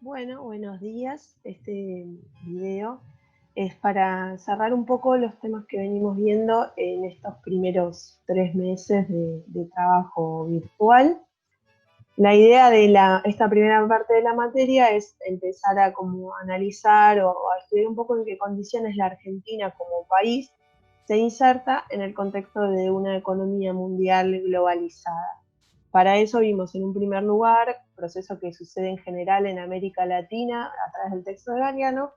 Bueno, buenos días. Este video es para cerrar un poco los temas que venimos viendo en estos primeros 3 meses de trabajo virtual. La idea de esta primera parte de la materia es empezar a como analizar o a estudiar un poco en qué condiciones la Argentina como país se inserta en el contexto de una economía mundial globalizada. Para eso vimos en un primer lugar proceso que sucede en general en América Latina a través del texto de Galeano,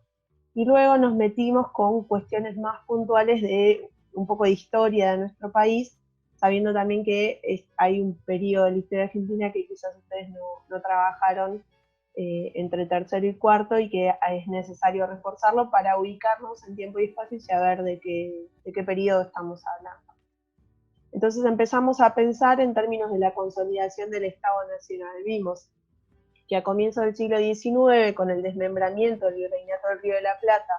y luego nos metimos con cuestiones más puntuales de un poco de historia de nuestro país, sabiendo también que hay un periodo de la historia argentina que quizás ustedes no trabajaron entre tercero y cuarto y que es necesario reforzarlo para ubicarnos en tiempo y espacio y saber de qué periodo estamos hablando. Entonces empezamos a pensar en términos de la consolidación del Estado Nacional. Vimos que a comienzos del siglo XIX, con el desmembramiento del Virreinato del Río de la Plata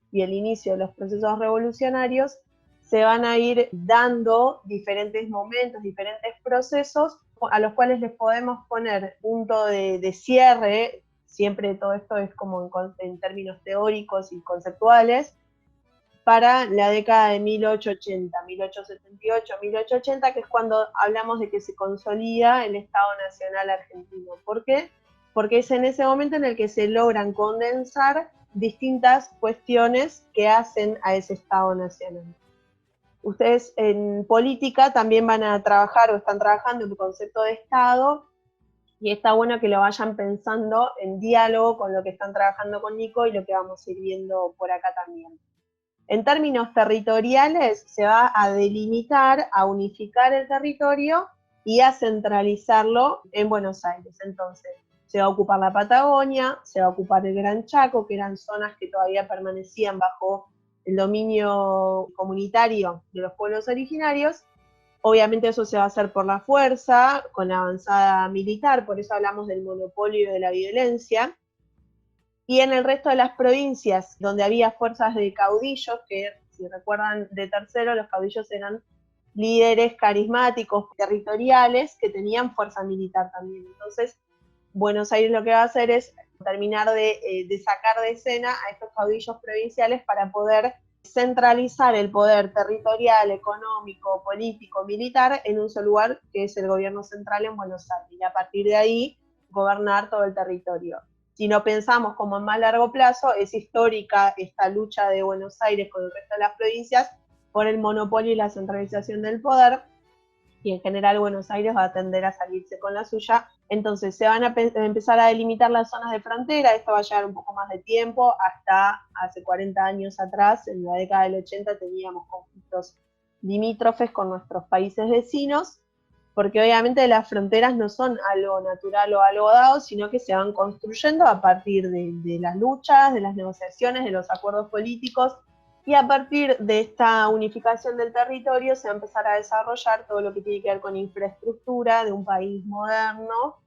y el inicio de los procesos revolucionarios, se van a ir dando diferentes momentos, diferentes procesos a los cuales les podemos poner punto de cierre. Siempre todo esto es como en términos teóricos y conceptuales, para la década de 1880, 1878, 1880, que es cuando hablamos de que se consolida el Estado Nacional argentino. ¿Por qué? Porque es en ese momento en el que se logran condensar distintas cuestiones que hacen a ese Estado Nacional. Ustedes en política también van a trabajar o están trabajando en el concepto de Estado, y está bueno que lo vayan pensando en diálogo con lo que están trabajando con Nico y lo que vamos a ir viendo por acá también. En términos territoriales, se va a delimitar, a unificar el territorio y a centralizarlo en Buenos Aires. Entonces, se va a ocupar la Patagonia, se va a ocupar el Gran Chaco, que eran zonas que todavía permanecían bajo el dominio comunitario de los pueblos originarios. Obviamente eso se va a hacer por la fuerza, con la avanzada militar, por eso hablamos del monopolio de la violencia. Y en el resto de las provincias donde había fuerzas de caudillos, que si recuerdan de tercero, los caudillos eran líderes carismáticos, territoriales, que tenían fuerza militar también. Entonces, Buenos Aires lo que va a hacer es terminar de sacar de escena a estos caudillos provinciales para poder centralizar el poder territorial, económico, político, militar en un solo lugar, que es el gobierno central en Buenos Aires, y a partir de ahí gobernar todo el territorio. Si no pensamos como en más largo plazo, es histórica esta lucha de Buenos Aires con el resto de las provincias por el monopolio y la centralización del poder, y en general Buenos Aires va a tender a salirse con la suya. Entonces se van a empezar a delimitar las zonas de frontera. Esto va a llevar un poco más de tiempo. Hasta hace 40 años atrás, en la década del 80, teníamos conflictos limítrofes con nuestros países vecinos, porque obviamente las fronteras no son algo natural o algo dado, sino que se van construyendo a partir de las luchas, de las negociaciones, de los acuerdos políticos, y a partir de esta unificación del territorio se va a empezar a desarrollar todo lo que tiene que ver con infraestructura de un país moderno,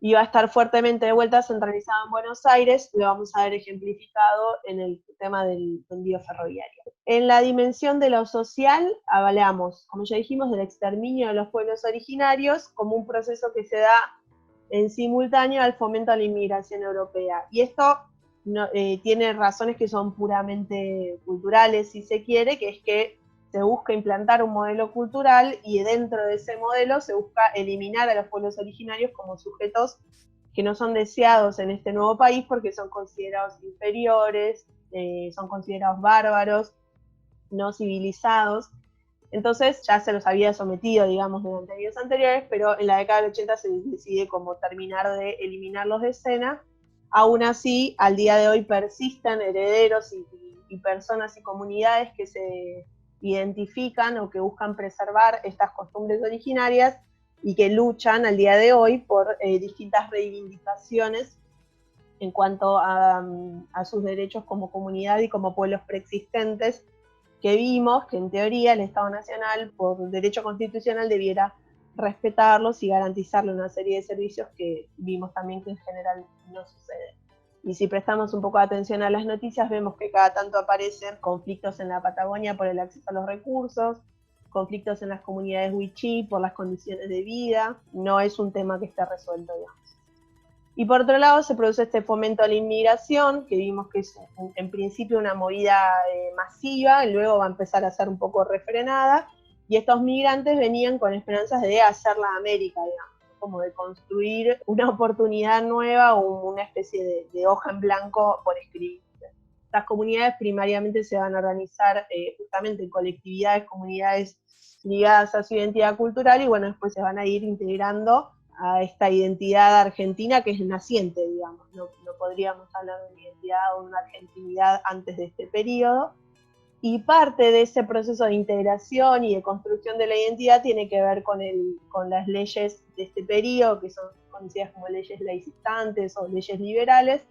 y va a estar fuertemente de vuelta centralizado en Buenos Aires. Lo vamos a ver ejemplificado en el tema del tendido ferroviario. En la dimensión de lo social, hablamos, como ya dijimos, del exterminio de los pueblos originarios como un proceso que se da en simultáneo al fomento a la inmigración europea. Y esto tiene razones que son puramente culturales, si se quiere, que es que se busca implantar un modelo cultural y dentro de ese modelo se busca eliminar a los pueblos originarios como sujetos que no son deseados en este nuevo país porque son considerados inferiores, son considerados bárbaros, no civilizados. Entonces ya se los había sometido, digamos, durante años anteriores, pero en la década del 80 se decide como terminar de eliminarlos de escena. Aún así, al día de hoy persisten herederos y personas y comunidades que se identifican o que buscan preservar estas costumbres originarias y que luchan al día de hoy por distintas reivindicaciones en cuanto a sus derechos como comunidad y como pueblos preexistentes, que vimos que en teoría el Estado Nacional, por derecho constitucional, debiera respetarlos y garantizarle una serie de servicios que vimos también que en general no sucede. Y si prestamos un poco de atención a las noticias, vemos que cada tanto aparecen conflictos en la Patagonia por el acceso a los recursos, conflictos en las comunidades wichí por las condiciones de vida. No es un tema que esté resuelto, digamos. Y por otro lado se produce este fomento a la inmigración, que vimos que es en principio una movida masiva, y luego va a empezar a ser un poco refrenada, y estos migrantes venían con esperanzas de hacer la América, digamos, como de construir una oportunidad nueva o una especie de hoja en blanco por escribir. Estas comunidades primariamente se van a organizar justamente en colectividades, comunidades ligadas a su identidad cultural, y bueno, después se van a ir integrando a esta identidad argentina que es naciente, digamos. No podríamos hablar de una identidad o de una argentinidad antes de este periodo. Y parte de ese proceso de integración y de construcción de la identidad tiene que ver con las leyes de este periodo, que son conocidas como leyes laicistas o leyes liberales,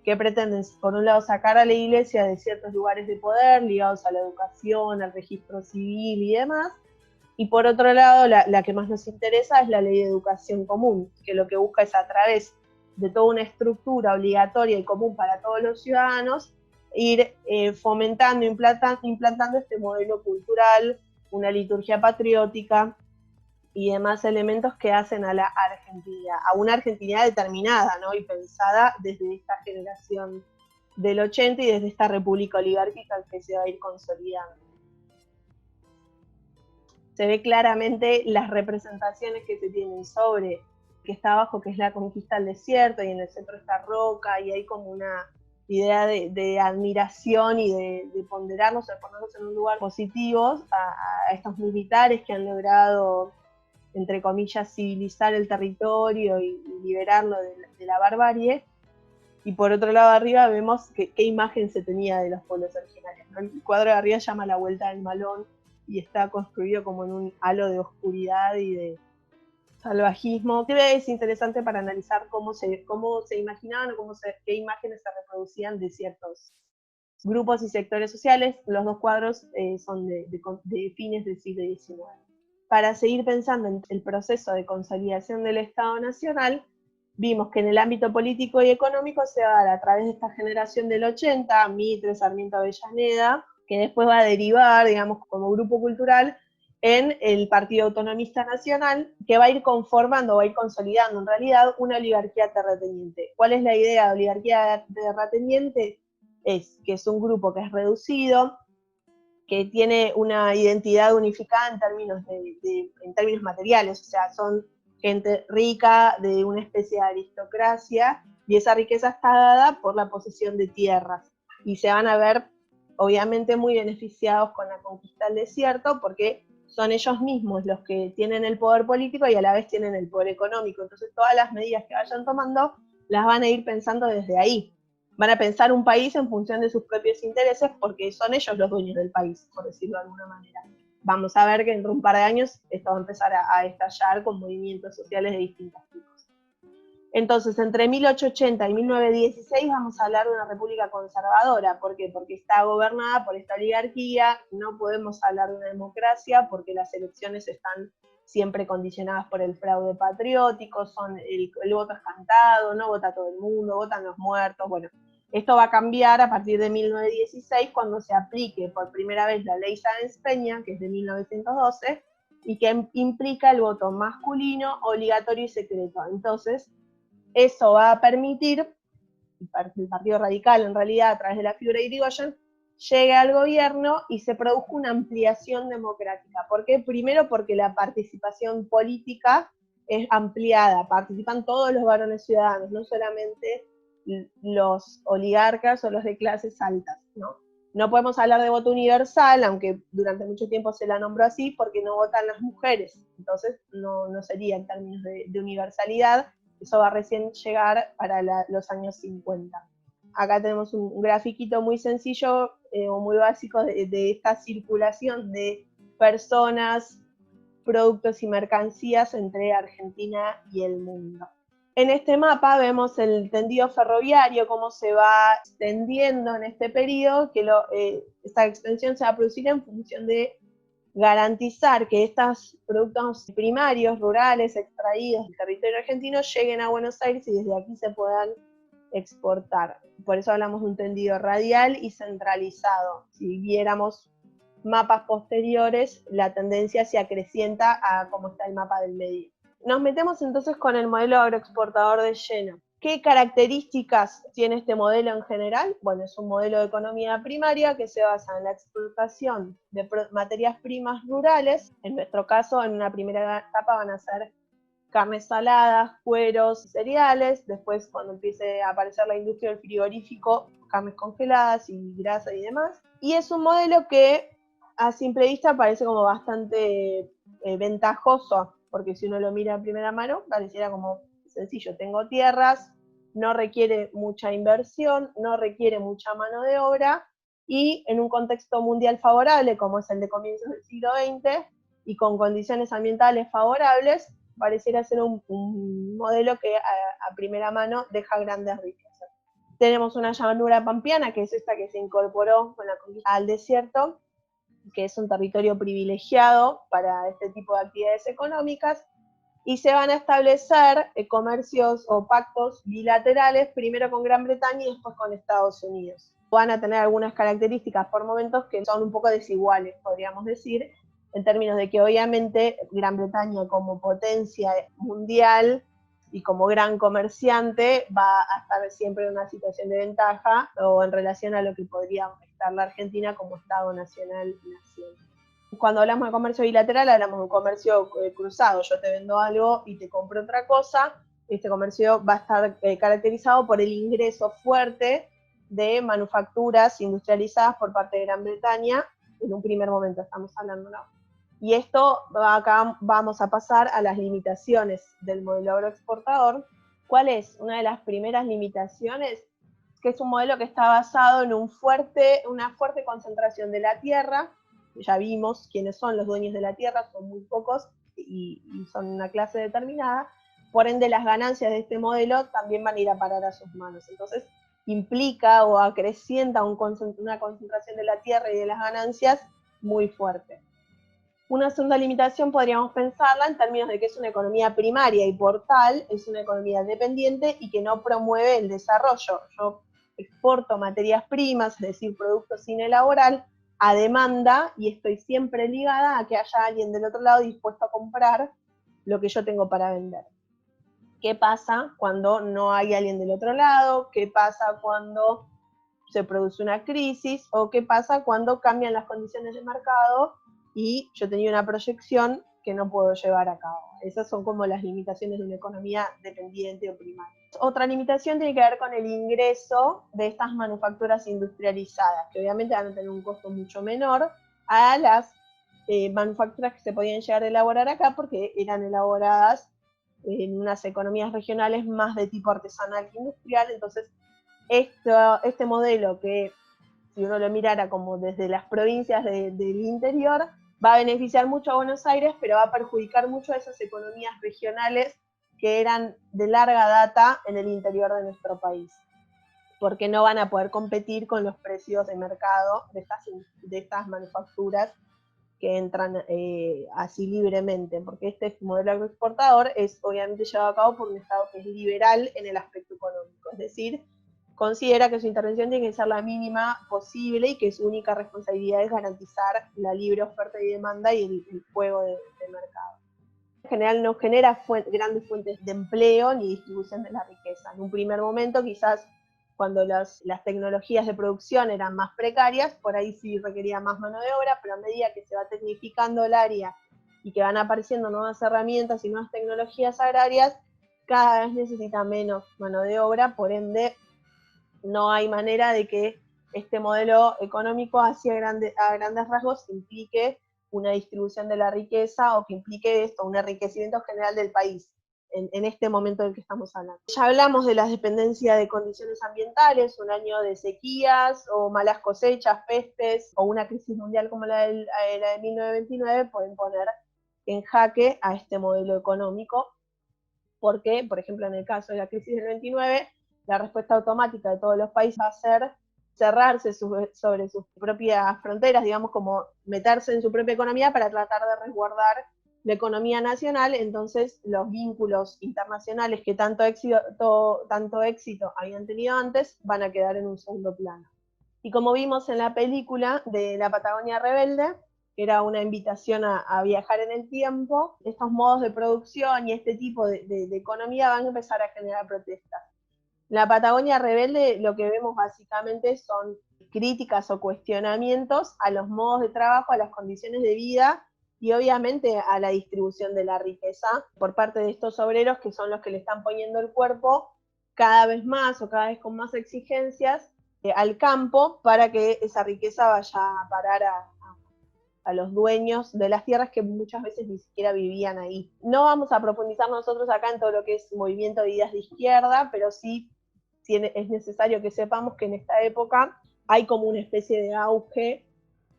que pretenden, por un lado, sacar a la iglesia de ciertos lugares de poder ligados a la educación, al registro civil y demás, y por otro lado, la que más nos interesa es la ley de educación común, que lo que busca es, a través de toda una estructura obligatoria y común para todos los ciudadanos, ir fomentando, implantando este modelo cultural, una liturgia patriótica y demás elementos que hacen a la Argentina, a una Argentina determinada, ¿no? Y pensada desde esta generación del 80 y desde esta república oligárquica que se va a ir consolidando. Se ve claramente las representaciones que se tienen sobre que está abajo, que es la conquista del desierto, y en el centro está Roca, y hay como una idea de admiración y de ponderarnos, de ponernos en un lugar positivo a estos militares que han logrado, entre comillas, civilizar el territorio y liberarlo de la barbarie. Y por otro lado, arriba vemos qué imagen se tenía de los pueblos originarios, ¿no? El cuadro de arriba llama La Vuelta del Malón, y está construido como en un halo de oscuridad y de salvajismo. Es interesante para analizar cómo se imaginaban o qué imágenes se reproducían de ciertos grupos y sectores sociales. Los dos cuadros son de fines del siglo XIX. Para seguir pensando en el proceso de consolidación del Estado Nacional, vimos que en el ámbito político y económico se va a dar a través de esta generación del 80, Mitre, Sarmiento, Avellaneda, que después va a derivar, digamos, como grupo cultural en el Partido Autonomista Nacional, que va a ir conformando, va a ir consolidando en realidad una oligarquía terrateniente. ¿Cuál es la idea de oligarquía terrateniente? Que es un grupo que es reducido, que tiene una identidad unificada en términos materiales, o sea, son gente rica de una especie de aristocracia, y esa riqueza está dada por la posesión de tierras, y se van a ver obviamente muy beneficiados con la conquista del desierto, porque son ellos mismos los que tienen el poder político y a la vez tienen el poder económico. Entonces todas las medidas que vayan tomando las van a ir pensando desde ahí. Van a pensar un país en función de sus propios intereses, porque son ellos los dueños del país, por decirlo de alguna manera. Vamos a ver que dentro de un par de años esto va a empezar a estallar con movimientos sociales de distintos tipos. Entonces, entre 1880 y 1916 vamos a hablar de una república conservadora. ¿Por qué? Porque está gobernada por esta oligarquía. No podemos hablar de una democracia porque las elecciones están siempre condicionadas por el fraude patriótico, el voto es cantado, no vota todo el mundo, votan los muertos. Bueno, esto va a cambiar a partir de 1916, cuando se aplique por primera vez la ley Sáenz-Peña, que es de 1912, y que implica el voto masculino, obligatorio y secreto. Entonces, eso va a permitir, el Partido Radical en realidad a través de la figura de Irigoyen, llegue al gobierno y se produjo una ampliación democrática. ¿Por qué? Primero porque la participación política es ampliada, participan todos los varones ciudadanos, no solamente los oligarcas o los de clases altas, ¿no? No podemos hablar de voto universal, aunque durante mucho tiempo se la nombró así, porque no votan las mujeres, entonces no sería en términos de universalidad. Eso va a recién llegar para los años 50. Acá tenemos un grafiquito muy sencillo o muy básico de esta circulación de personas, productos y mercancías entre Argentina y el mundo. En este mapa vemos el tendido ferroviario, cómo se va extendiendo en este periodo, que esta extensión se va a producir en función de garantizar que estos productos primarios, rurales, extraídos del territorio argentino, lleguen a Buenos Aires y desde aquí se puedan exportar. Por eso hablamos de un tendido radial y centralizado. Si viéramos mapas posteriores, la tendencia se acrecienta a cómo está el mapa del medio. Nos metemos entonces con el modelo agroexportador de lleno. ¿Qué características tiene este modelo en general? Bueno, es un modelo de economía primaria que se basa en la explotación de materias primas rurales. En nuestro caso, en una primera etapa van a ser carnes saladas, cueros, cereales. Después, cuando empiece a aparecer la industria del frigorífico, carnes congeladas y grasa y demás. Y es un modelo que a simple vista parece como bastante ventajoso, porque si uno lo mira a primera mano, pareciera como sencillo. Tengo tierras, no requiere mucha inversión, no requiere mucha mano de obra, y en un contexto mundial favorable, como es el de comienzos del siglo XX, y con condiciones ambientales favorables, pareciera ser un modelo que a primera mano deja grandes riquezas. Tenemos una llanura pampeana, que es esta que se incorporó con la conquista al desierto, que es un territorio privilegiado para este tipo de actividades económicas, y se van a establecer comercios o pactos bilaterales, primero con Gran Bretaña y después con Estados Unidos. Van a tener algunas características por momentos que son un poco desiguales, podríamos decir, en términos de que obviamente Gran Bretaña como potencia mundial y como gran comerciante va a estar siempre en una situación de ventaja o en relación a lo que podría estar la Argentina como Estado nacional-nación. Cuando hablamos de comercio bilateral, hablamos de un comercio cruzado. Yo te vendo algo y te compro otra cosa. Este comercio va a estar caracterizado por el ingreso fuerte de manufacturas industrializadas por parte de Gran Bretaña, en un primer momento estamos hablando, ¿no? Y esto, acá vamos a pasar a las limitaciones del modelo agroexportador. ¿Cuál es? Una de las primeras limitaciones, que es un modelo que está basado en una fuerte concentración de la tierra. Ya vimos quiénes son los dueños de la tierra, son muy pocos y son una clase determinada. Por ende, las ganancias de este modelo también van a ir a parar a sus manos. Entonces, implica o acrecienta una concentración de la tierra y de las ganancias muy fuerte. Una segunda limitación podríamos pensarla en términos de que es una economía primaria y por tal es una economía dependiente y que no promueve el desarrollo. Yo exporto materias primas, es decir, productos sin elaborar, a demanda, y estoy siempre ligada a que haya alguien del otro lado dispuesto a comprar lo que yo tengo para vender. ¿Qué pasa cuando no hay alguien del otro lado? ¿Qué pasa cuando se produce una crisis? ¿O qué pasa cuando cambian las condiciones de mercado y yo tenía una proyección que no puedo llevar a cabo? Esas son como las limitaciones de una economía dependiente o primaria. Otra limitación tiene que ver con el ingreso de estas manufacturas industrializadas, que obviamente van a tener un costo mucho menor a las manufacturas que se podían llegar a elaborar acá, porque eran elaboradas en unas economías regionales más de tipo artesanal que industrial. Entonces, este modelo, que si uno lo mirara como desde las provincias del interior, va a beneficiar mucho a Buenos Aires, pero va a perjudicar mucho a esas economías regionales que eran de larga data en el interior de nuestro país, porque no van a poder competir con los precios de mercado de estas manufacturas que entran así libremente, porque este modelo agroexportador es obviamente llevado a cabo por un Estado que es liberal en el aspecto económico, es decir, considera que su intervención tiene que ser la mínima posible y que su única responsabilidad es garantizar la libre oferta y demanda y el juego de mercado. En general no genera grandes fuentes de empleo ni distribución de la riqueza. En un primer momento, quizás cuando las tecnologías de producción eran más precarias, por ahí sí requería más mano de obra, pero a medida que se va tecnificando el área y que van apareciendo nuevas herramientas y nuevas tecnologías agrarias, cada vez necesita menos mano de obra, por ende no hay manera de que este modelo económico a grandes rasgos implique una distribución de la riqueza o que implique esto, un enriquecimiento general del país en este momento del que estamos hablando. Ya hablamos de las dependencias de condiciones ambientales, un año de sequías o malas cosechas, pestes o una crisis mundial como la de 1929 pueden poner en jaque a este modelo económico, porque, por ejemplo, en el caso de la crisis del 29, la respuesta automática de todos los países va a ser cerrarse sobre sus propias fronteras, digamos, como meterse en su propia economía para tratar de resguardar la economía nacional. Entonces los vínculos internacionales que tanto éxito habían tenido antes van a quedar en un segundo plano. Y como vimos en la película de La Patagonia Rebelde, que era una invitación a viajar en el tiempo, estos modos de producción y este tipo de economía van a empezar a generar protestas. La Patagonia Rebelde lo que vemos básicamente son críticas o cuestionamientos a los modos de trabajo, a las condiciones de vida y obviamente a la distribución de la riqueza por parte de estos obreros que son los que le están poniendo el cuerpo cada vez más o cada vez con más exigencias al campo para que esa riqueza vaya a parar a los dueños de las tierras que muchas veces ni siquiera vivían ahí. No vamos a profundizar nosotros acá en todo lo que es movimiento de ideas de izquierda, pero sí es necesario que sepamos que en esta época hay como una especie de auge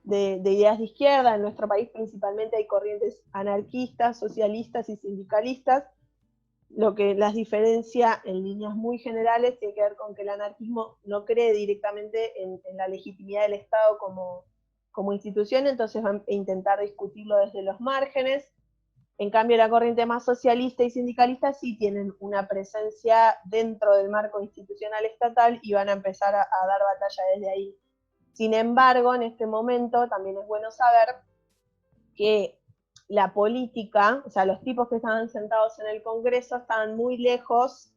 de ideas de izquierda. En nuestro país principalmente hay corrientes anarquistas, socialistas y sindicalistas. Lo que las diferencia en líneas muy generales tiene que ver con que el anarquismo no cree directamente en la legitimidad del Estado como institución, entonces van a intentar discutirlo desde los márgenes. En cambio, la corriente más socialista y sindicalista sí tienen una presencia dentro del marco institucional estatal y van a empezar a dar batalla desde ahí. Sin embargo, en este momento también es bueno saber que la política, o sea, los tipos que estaban sentados en el Congreso estaban muy lejos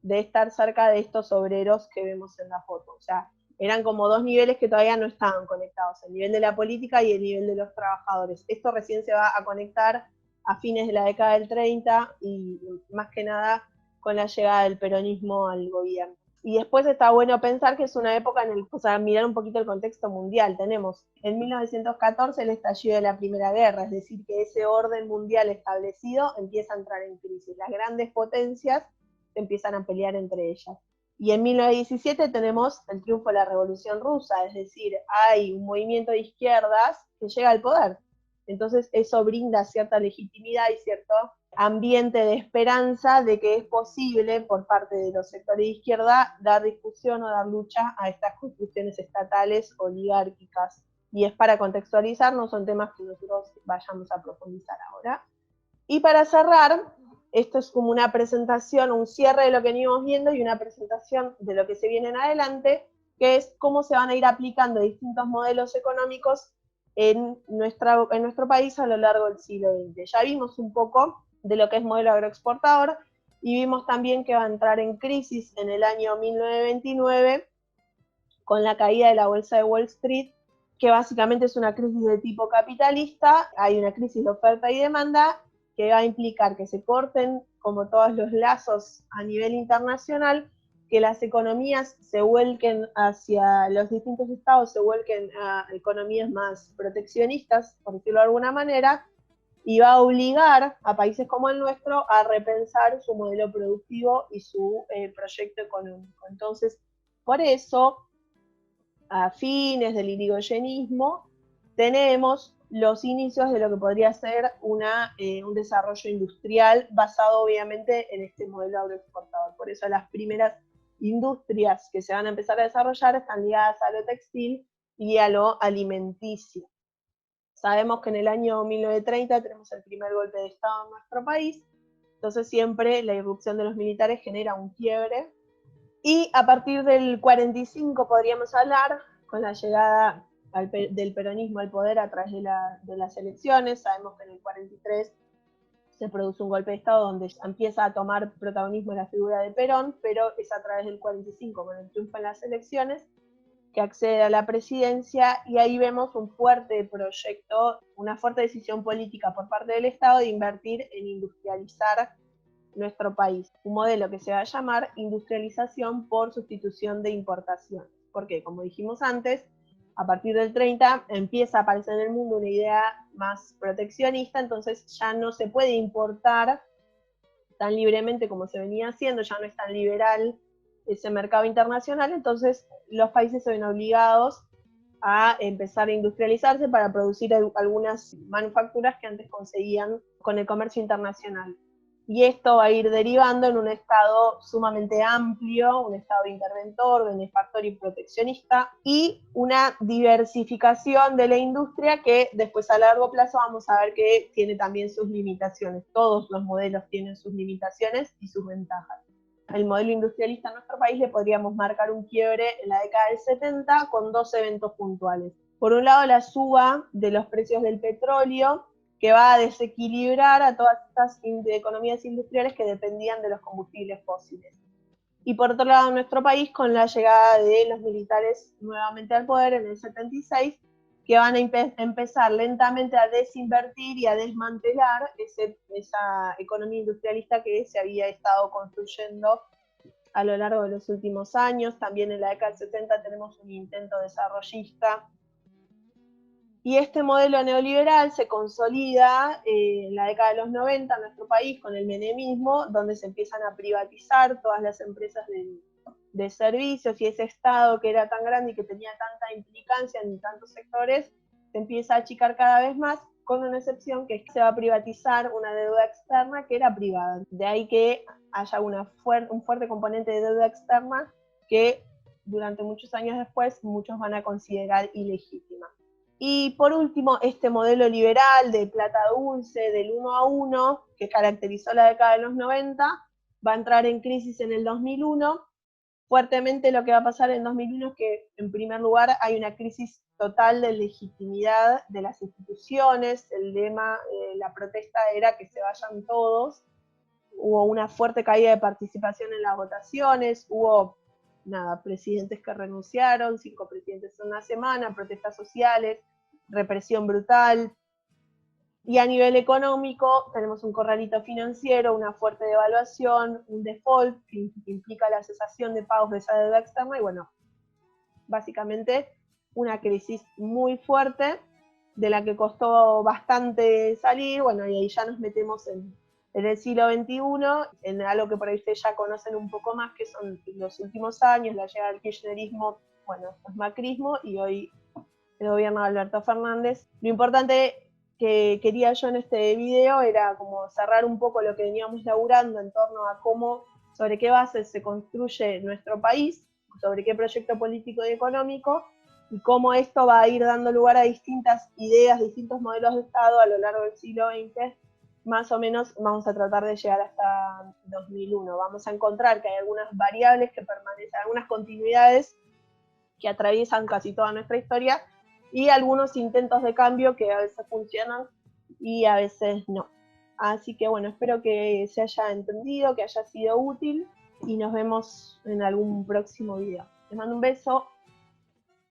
de estar cerca de estos obreros que vemos en la foto. O sea, eran como dos niveles que todavía no estaban conectados, el nivel de la política y el nivel de los trabajadores. Esto recién se va a conectar a fines de la década del 30 y más que nada con la llegada del peronismo al gobierno. Y después está bueno pensar que es una época en el, o sea, mirar un poquito el contexto mundial. Tenemos en 1914 el estallido de la Primera Guerra, es decir, que ese orden mundial establecido empieza a entrar en crisis. Las grandes potencias empiezan a pelear entre ellas. Y en 1917 tenemos el triunfo de la Revolución Rusa, es decir, hay un movimiento de izquierdas que llega al poder. Entonces eso brinda cierta legitimidad y cierto ambiente de esperanza de que es posible por parte de los sectores de izquierda dar discusión o dar lucha a estas construcciones estatales oligárquicas. Y es para contextualizar, no son temas que nosotros vayamos a profundizar ahora. Y para cerrar, esto es como una presentación, un cierre de lo que venimos viendo y una presentación de lo que se viene en adelante, que es cómo se van a ir aplicando distintos modelos económicos en nuestro país a lo largo del siglo XX. Ya vimos un poco de lo que es modelo agroexportador y vimos también que va a entrar en crisis en el año 1929 con la caída de la bolsa de Wall Street, que básicamente es una crisis de tipo capitalista. Hay una crisis de oferta y demanda que va a implicar que se corten como todos los lazos a nivel internacional, que las economías se vuelquen hacia los distintos estados, se vuelquen a economías más proteccionistas, por decirlo de alguna manera, y va a obligar a países como el nuestro a repensar su modelo productivo y su proyecto económico. Entonces, por eso, a fines del irigoyenismo, tenemos los inicios de lo que podría ser un desarrollo industrial basado obviamente en este modelo agroexportador. Por eso las primeras industrias que se van a empezar a desarrollar están ligadas a lo textil y a lo alimenticio. Sabemos que en el año 1930 tenemos el primer golpe de Estado en nuestro país, entonces siempre la irrupción de los militares genera un quiebre. Y a partir del 45 podríamos hablar, con la llegada del peronismo al poder a través de las elecciones. Sabemos que en el 43 se produce un golpe de Estado donde empieza a tomar protagonismo la figura de Perón, pero es a través del 45, con el triunfo en las elecciones, que accede a la presidencia, y ahí vemos un fuerte proyecto, una fuerte decisión política por parte del Estado de invertir en industrializar nuestro país, un modelo que se va a llamar industrialización por sustitución de importación. Porque, como dijimos antes, a partir del 30 empieza a aparecer en el mundo una idea más proteccionista, entonces ya no se puede importar tan libremente como se venía haciendo, ya no es tan liberal ese mercado internacional, entonces los países se ven obligados a empezar a industrializarse para producir algunas manufacturas que antes conseguían con el comercio internacional. Y esto va a ir derivando en un Estado sumamente amplio, un Estado interventor, benefactor y proteccionista, y una diversificación de la industria que después a largo plazo vamos a ver que tiene también sus limitaciones. Todos los modelos tienen sus limitaciones y sus ventajas. El modelo industrialista en nuestro país le podríamos marcar un quiebre en la década del 70 con dos eventos puntuales. Por un lado, la suba de los precios del petróleo, que va a desequilibrar a todas estas economías industriales que dependían de los combustibles fósiles. y por otro lado en nuestro país con la llegada de los militares nuevamente al poder en el 76, que van a empezar lentamente a desinvertir y a desmantelar esa economía industrialista que se había estado construyendo a lo largo de los últimos años. También en la década del 70 tenemos un intento desarrollista. Y este modelo neoliberal se consolida en la década de los 90 en nuestro país con el menemismo, donde se empiezan a privatizar todas las empresas de servicios, y ese Estado que era tan grande y que tenía tanta implicancia en tantos sectores, se empieza a achicar cada vez más, con una excepción, que es que se va a privatizar una deuda externa que era privada. De ahí que haya un fuerte componente de deuda externa que durante muchos años después muchos van a considerar ilegítima. Y por último, este modelo liberal de plata dulce, del 1 a 1, que caracterizó la década de los 90, va a entrar en crisis en el 2001. Fuertemente lo que va a pasar en 2001 es que, en primer lugar, hay una crisis total de legitimidad de las instituciones. El lema, la protesta era que se vayan todos. Hubo una fuerte caída de participación en las votaciones, hubo presidentes que renunciaron, 5 presidentes en una semana, protestas sociales, represión brutal. Y a nivel económico tenemos un corralito financiero, una fuerte devaluación, un default que implica la cesación de pagos de esa deuda externa y bueno, básicamente una crisis muy fuerte de la que costó bastante salir. Bueno, y ahí ya nos metemos en el siglo XXI, en algo que por ahí ustedes ya conocen un poco más, que son los últimos años, la llegada del kirchnerismo, bueno, después macrismo, y hoy el gobierno de Alberto Fernández. Lo importante que quería yo en este video era como cerrar un poco lo que veníamos laburando en torno a sobre qué bases se construye nuestro país, sobre qué proyecto político y económico, y cómo esto va a ir dando lugar a distintas ideas, distintos modelos de Estado a lo largo del siglo XX. Más o menos vamos a tratar de llegar hasta 2001. Vamos a encontrar que hay algunas variables que permanecen, algunas continuidades que atraviesan casi toda nuestra historia, y algunos intentos de cambio que a veces funcionan y a veces no. Así que bueno, espero que se haya entendido, que haya sido útil, y nos vemos en algún próximo video. Les mando un beso.